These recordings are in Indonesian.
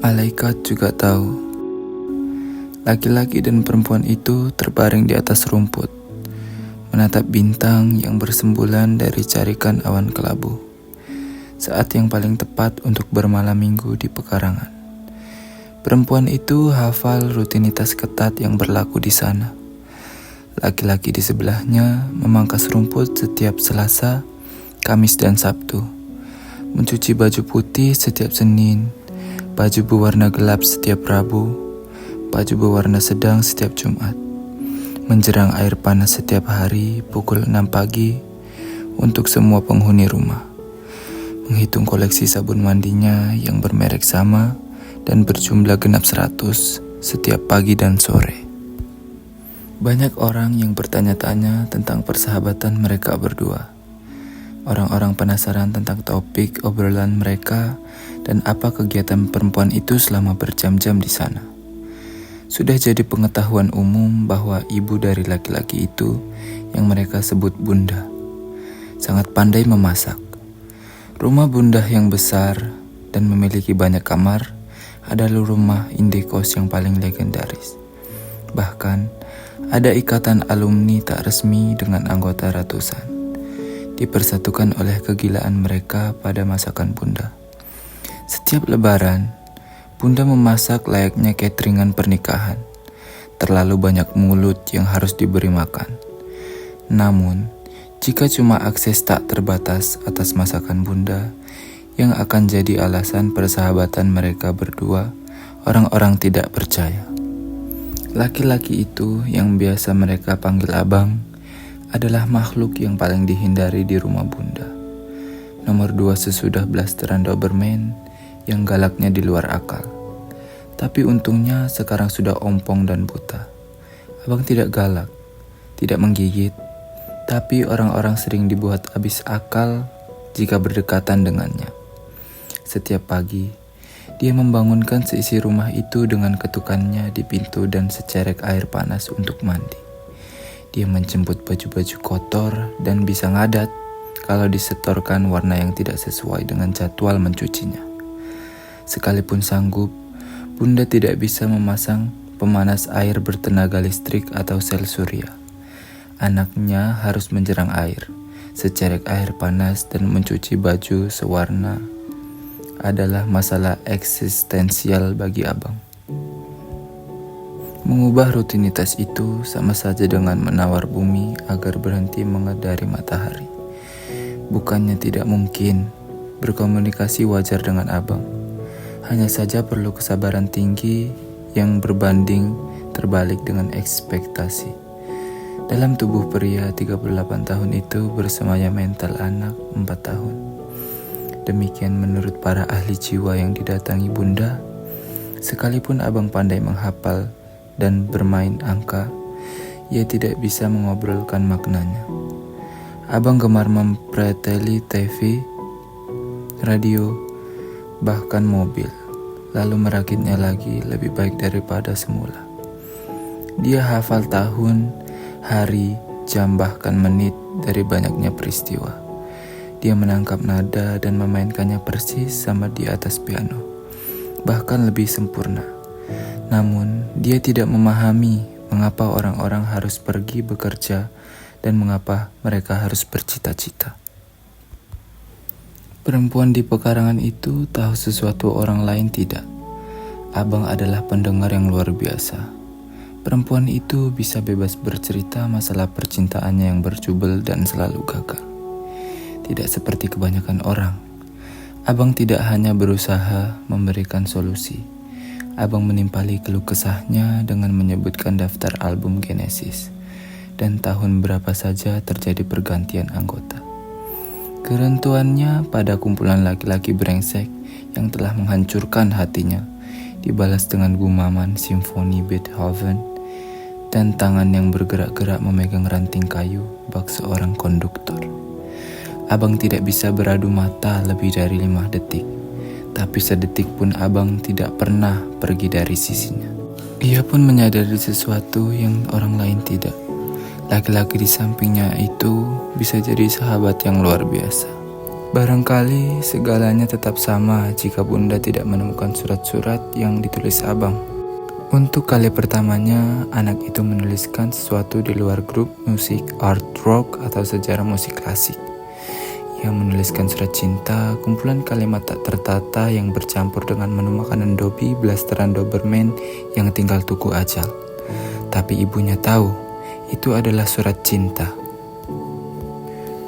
Malaikat juga tahu. Laki-laki dan perempuan itu terbaring di atas rumput, menatap bintang yang bersembulan dari carikan awan kelabu. Saat yang paling tepat untuk bermalam minggu di pekarangan. Perempuan itu hafal rutinitas ketat yang berlaku di sana. Laki-laki di sebelahnya memangkas rumput setiap Selasa, Kamis dan Sabtu. Mencuci baju putih setiap Senin, baju berwarna gelap setiap Rabu, baju berwarna sedang setiap Jumat. Menjerang air panas setiap hari pukul 6 pagi untuk semua penghuni rumah. Menghitung koleksi sabun mandinya yang bermerek sama dan berjumlah genap 100 setiap pagi dan sore. Banyak orang yang bertanya-tanya tentang persahabatan mereka berdua. Orang-orang penasaran tentang topik obrolan mereka dan apa kegiatan perempuan itu selama berjam-jam di sana. Sudah jadi pengetahuan umum bahwa ibu dari laki-laki itu, yang mereka sebut Bunda, sangat pandai memasak. Rumah Bunda yang besar dan memiliki banyak kamar adalah rumah indekos yang paling legendaris. Bahkan, ada ikatan alumni tak resmi dengan anggota ratusan, dipersatukan oleh kegilaan mereka pada masakan Bunda. Setiap lebaran, Bunda memasak layaknya cateringan pernikahan. Terlalu banyak mulut yang harus diberi makan. Namun, jika cuma akses tak terbatas atas masakan Bunda, yang akan jadi alasan persahabatan mereka berdua, orang-orang tidak percaya. Laki-laki itu yang biasa mereka panggil abang adalah makhluk yang paling dihindari di rumah Bunda. Nomor 2 sesudah blasteran Doberman yang galaknya di luar akal. Tapi untungnya sekarang sudah ompong dan buta. Abang tidak galak, tidak menggigit, tapi orang-orang sering dibuat habis akal jika berdekatan dengannya. Setiap pagi, dia membangunkan seisi rumah itu dengan ketukannya di pintu dan secerek air panas untuk mandi. Dia menjemput baju-baju kotor dan bisa ngadat kalau disetorkan warna yang tidak sesuai dengan jadwal mencucinya. Sekalipun sanggup, Bunda tidak bisa memasang pemanas air bertenaga listrik atau sel surya. Anaknya harus menjerang air, secerek air panas dan mencuci baju sewarna adalah masalah eksistensial bagi abang. Mengubah rutinitas itu sama saja dengan menawar bumi agar berhenti mengedari matahari. Bukannya tidak mungkin berkomunikasi wajar dengan abang. Hanya saja perlu kesabaran tinggi yang berbanding terbalik dengan ekspektasi. Dalam tubuh pria 38 tahun itu bersemayam mental anak 4 tahun. Demikian menurut para ahli jiwa yang didatangi Bunda. Sekalipun abang pandai menghafal dan bermain angka, ia tidak bisa mengobrolkan maknanya. Abang gemar mempreteli TV, radio, bahkan mobil, lalu merakitnya lagi lebih baik daripada semula. Dia hafal tahun, hari, jam bahkan menit dari banyaknya peristiwa. Dia menangkap nada dan memainkannya persis sama di atas piano, bahkan lebih sempurna. Namun, dia tidak memahami mengapa orang-orang harus pergi bekerja dan mengapa mereka harus bercita-cita. Perempuan di pekarangan itu tahu sesuatu orang lain tidak. Abang adalah pendengar yang luar biasa. Perempuan itu bisa bebas bercerita masalah percintaannya yang berjubel dan selalu gagal. Tidak seperti kebanyakan orang, abang tidak hanya berusaha memberikan solusi. Abang menimpali keluh kesahnya dengan menyebutkan daftar album Genesis dan tahun berapa saja terjadi pergantian anggota. Kerentuannya pada kumpulan laki-laki brengsek yang telah menghancurkan hatinya dibalas dengan gumaman simfoni Beethoven dan tangan yang bergerak-gerak memegang ranting kayu bak seorang konduktor. Abang tidak bisa beradu mata lebih dari 5 detik, tapi sedetik pun abang tidak pernah pergi dari sisinya. Ia pun menyadari sesuatu yang orang lain tidak. Laki-laki di sampingnya itu bisa jadi sahabat yang luar biasa. Barangkali segalanya tetap sama jika Bunda tidak menemukan surat-surat yang ditulis abang. Untuk kali pertamanya, anak itu menuliskan sesuatu di luar grup musik art rock atau sejarah musik klasik. Ia menuliskan surat cinta, kumpulan kalimat tak tertata yang bercampur dengan menu makanan Dobby, blasteran Doberman yang tinggal tuku ajal. Tapi ibunya tahu, itu adalah surat cinta.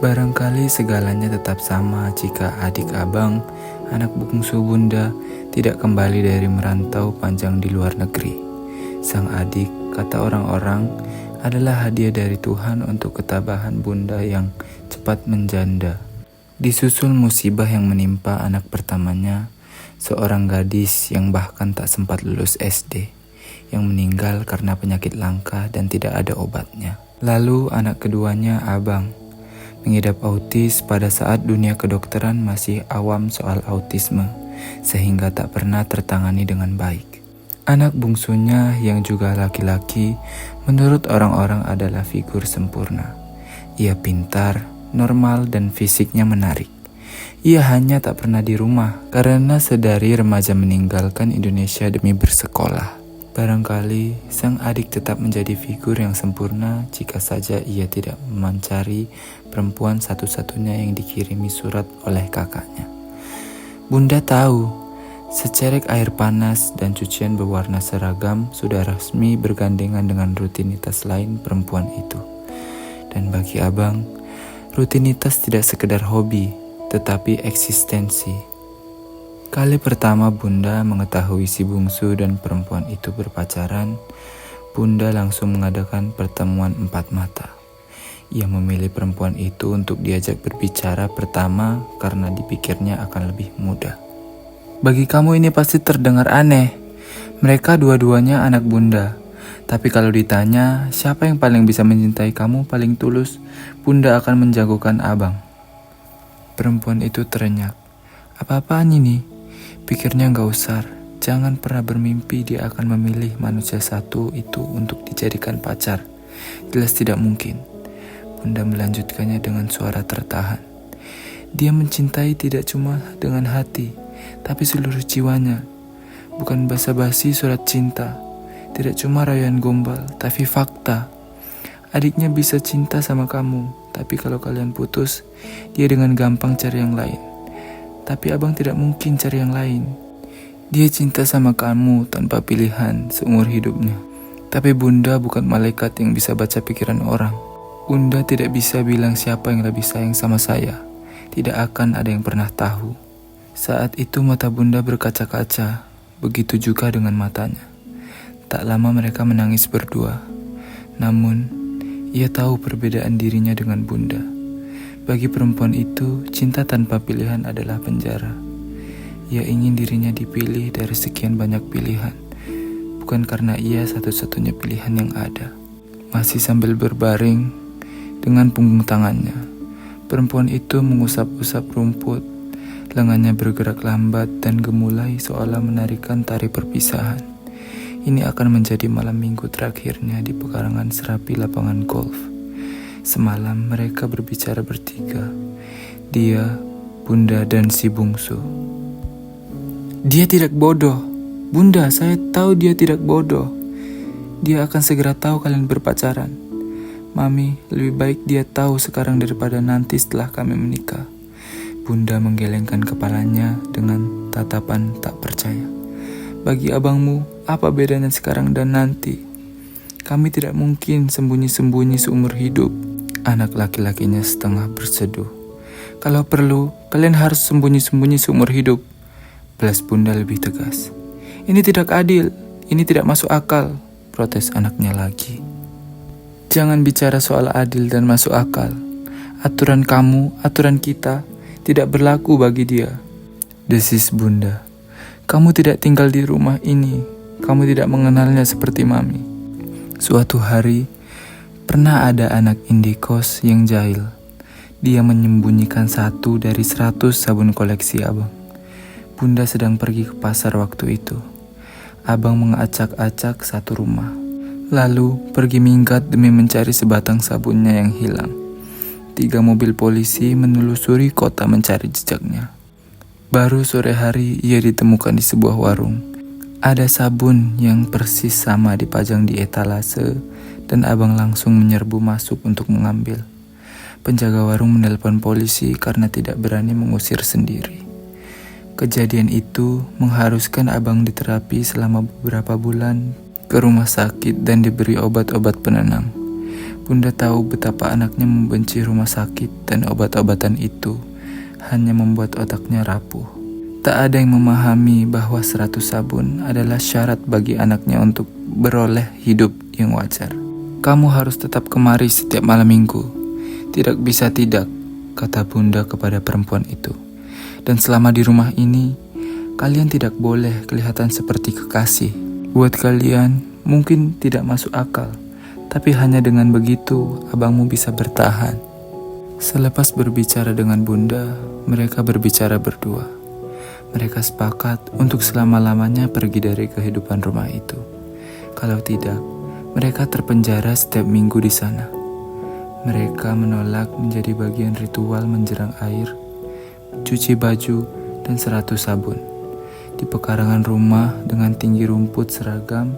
Barangkali segalanya tetap sama jika adik abang, anak bungsu Bunda, tidak kembali dari merantau panjang di luar negeri. Sang adik, kata orang-orang, adalah hadiah dari Tuhan untuk ketabahan Bunda yang cepat menjanda. Disusul musibah yang menimpa anak pertamanya, seorang gadis yang bahkan tak sempat lulus SD, yang meninggal karena penyakit langka dan tidak ada obatnya. Lalu anak keduanya abang, mengidap autis pada saat dunia kedokteran masih awam soal autisme, sehingga tak pernah tertangani dengan baik. Anak bungsunya yang juga laki-laki, menurut orang-orang adalah figur sempurna. Ia pintar, normal, dan fisiknya menarik. Ia hanya tak pernah di rumah karena sedari remaja meninggalkan Indonesia demi bersekolah. Barangkali sang adik tetap menjadi figur yang sempurna jika saja ia tidak mencari perempuan satu-satunya yang dikirimi surat oleh kakaknya. Bunda tahu, secerek air panas dan cucian berwarna seragam sudah resmi bergandengan dengan rutinitas lain perempuan itu. Dan bagi abang, rutinitas tidak sekedar hobi, tetapi eksistensi. Kali pertama Bunda mengetahui si bungsu dan perempuan itu berpacaran, Bunda langsung mengadakan pertemuan 4 mata. Ia memilih perempuan itu untuk diajak berbicara pertama karena dipikirnya akan lebih mudah. Bagi kamu ini pasti terdengar aneh. Mereka dua-duanya anak Bunda. Tapi kalau ditanya siapa yang paling bisa mencintai kamu paling tulus, Bunda akan menjagokan abang. Perempuan itu terenyak. Apa-apaan ini? Pikirnya gak usah, jangan pernah bermimpi dia akan memilih manusia satu itu untuk dijadikan pacar. Jelas tidak mungkin. Bunda melanjutkannya dengan suara tertahan. Dia mencintai tidak cuma dengan hati, tapi seluruh jiwanya. Bukan basa-basi surat cinta, tidak cuma rayuan gombal, tapi fakta. Adiknya bisa cinta sama kamu, tapi kalau kalian putus, dia dengan gampang cari yang lain. Tapi abang tidak mungkin cari yang lain. Dia cinta sama kamu tanpa pilihan seumur hidupnya. Tapi Bunda bukan malaikat yang bisa baca pikiran orang. Bunda tidak bisa bilang siapa yang lebih sayang sama saya. Tidak akan ada yang pernah tahu. Saat itu mata Bunda berkaca-kaca, begitu juga dengan matanya. Tak lama mereka menangis berdua. Namun, ia tahu perbedaan dirinya dengan Bunda. Bagi perempuan itu, cinta tanpa pilihan adalah penjara. Ia ingin dirinya dipilih dari sekian banyak pilihan, bukan karena ia satu-satunya pilihan yang ada. Masih sambil berbaring dengan punggung tangannya, perempuan itu mengusap-usap rumput. Lengannya bergerak lambat dan gemulai seolah menarikan tari perpisahan. Ini akan menjadi malam minggu terakhirnya di pekarangan serapi lapangan golf. Semalam mereka berbicara bertiga, dia, Bunda, dan si bungsu. Dia tidak bodoh. Bunda, saya tahu dia tidak bodoh. Dia akan segera tahu kalian berpacaran. Mami, lebih baik dia tahu sekarang daripada nanti setelah kami menikah. Bunda menggelengkan kepalanya dengan tatapan tak percaya. Bagi abangmu, apa bedanya sekarang dan nanti? Kami tidak mungkin sembunyi-sembunyi seumur hidup. Anak laki-lakinya setengah berseduh. Kalau perlu, kalian harus sembunyi-sembunyi seumur hidup. Belas Bunda lebih tegas. Ini tidak adil, ini tidak masuk akal, protes anaknya lagi. Jangan bicara soal adil dan masuk akal. Aturan kamu, aturan kita, tidak berlaku bagi dia. Desis Bunda. Kamu tidak tinggal di rumah ini. Kamu tidak mengenalnya seperti Mami. Suatu hari, pernah ada anak indikos yang jahil. Dia menyembunyikan 1 dari 100 sabun koleksi abang. Bunda sedang pergi ke pasar waktu itu. Abang mengacak-acak satu rumah. Lalu pergi minggat demi mencari sebatang sabunnya yang hilang. 3 mobil polisi menelusuri kota mencari jejaknya. Baru sore hari ia ditemukan di sebuah warung. Ada sabun yang persis sama dipajang di etalase dan abang langsung menyerbu masuk untuk mengambil. Penjaga warung menelpon polisi karena tidak berani mengusir sendiri. Kejadian itu mengharuskan abang diterapi selama beberapa bulan ke rumah sakit dan diberi obat-obat penenang. Bunda tahu betapa anaknya membenci rumah sakit dan obat-obatan itu hanya membuat otaknya rapuh. Tak ada yang memahami bahwa 100 sabun adalah syarat bagi anaknya untuk beroleh hidup yang wajar. Kamu harus tetap kemari setiap malam minggu. Tidak bisa tidak, kata Bunda kepada perempuan itu. Dan selama di rumah ini, kalian tidak boleh kelihatan seperti kekasih. Buat kalian, mungkin tidak masuk akal. Tapi hanya dengan begitu, abangmu bisa bertahan. Selepas berbicara dengan Bunda, mereka berbicara berdua. Mereka sepakat untuk selama-lamanya pergi dari kehidupan rumah itu. Kalau tidak, mereka terpenjara setiap minggu di sana. Mereka menolak menjadi bagian ritual menjerang air, cuci baju, dan 100 sabun. Di pekarangan rumah dengan tinggi rumput seragam,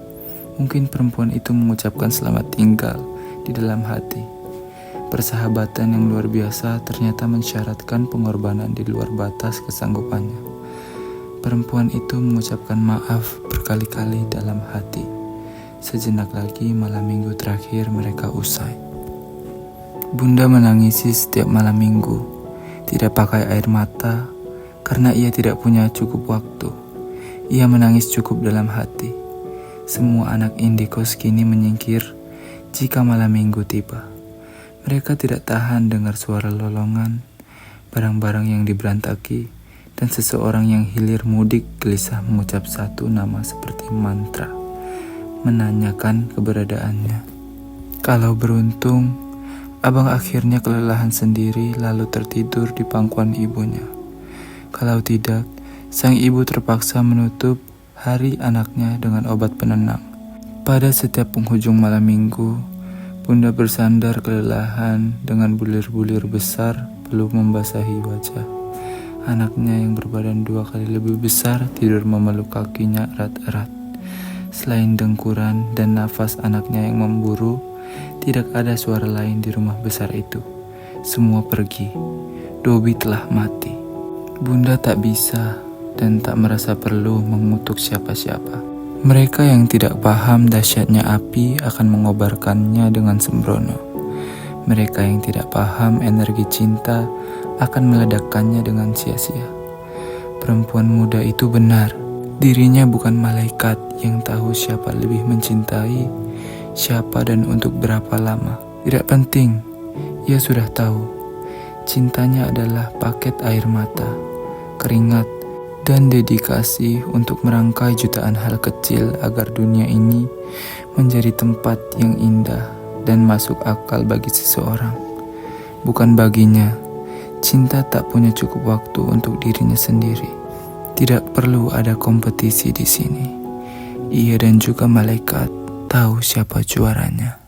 mungkin perempuan itu mengucapkan selamat tinggal di dalam hati. Persahabatan yang luar biasa ternyata mensyaratkan pengorbanan di luar batas kesanggupannya. Perempuan itu mengucapkan maaf berkali-kali dalam hati. Sejenak lagi malam minggu terakhir mereka usai. Bunda menangisi setiap malam minggu, tidak pakai air mata karena ia tidak punya cukup waktu. Ia menangis cukup dalam hati. Semua anak indikos kini menyingkir jika malam minggu tiba. Mereka tidak tahan dengar suara lolongan, barang-barang yang diberantaki, dan seseorang yang hilir mudik gelisah mengucap satu nama seperti mantra, menanyakan keberadaannya. Kalau beruntung, abang akhirnya kelelahan sendiri lalu tertidur di pangkuan ibunya. Kalau tidak, sang ibu terpaksa menutup hari anaknya dengan obat penenang. Pada setiap penghujung malam minggu, Bunda bersandar kelelahan dengan bulir-bulir besar belum membasahi wajah. Anaknya yang berbadan 2 kali lebih besar tidur memeluk kakinya erat-erat. Selain dengkuran dan nafas anaknya yang memburu, tidak ada suara lain di rumah besar itu. Semua pergi. Dobi telah mati. Bunda tak bisa dan tak merasa perlu mengutuk siapa-siapa. Mereka yang tidak paham dahsyatnya api akan mengobarkannya dengan sembrono. Mereka yang tidak paham energi cinta akan meledakkannya dengan sia-sia. Perempuan muda itu benar. Dirinya bukan malaikat yang tahu siapa lebih mencintai, siapa dan untuk berapa lama. Tidak penting, ia sudah tahu. Cintanya adalah paket air mata, keringat, dan dedikasi untuk merangkai jutaan hal kecil agar dunia ini menjadi tempat yang indah dan masuk akal bagi seseorang. Bukan baginya, cinta tak punya cukup waktu untuk dirinya sendiri. Tidak perlu ada kompetisi di sini. Ia dan juga malaikat tahu siapa juaranya.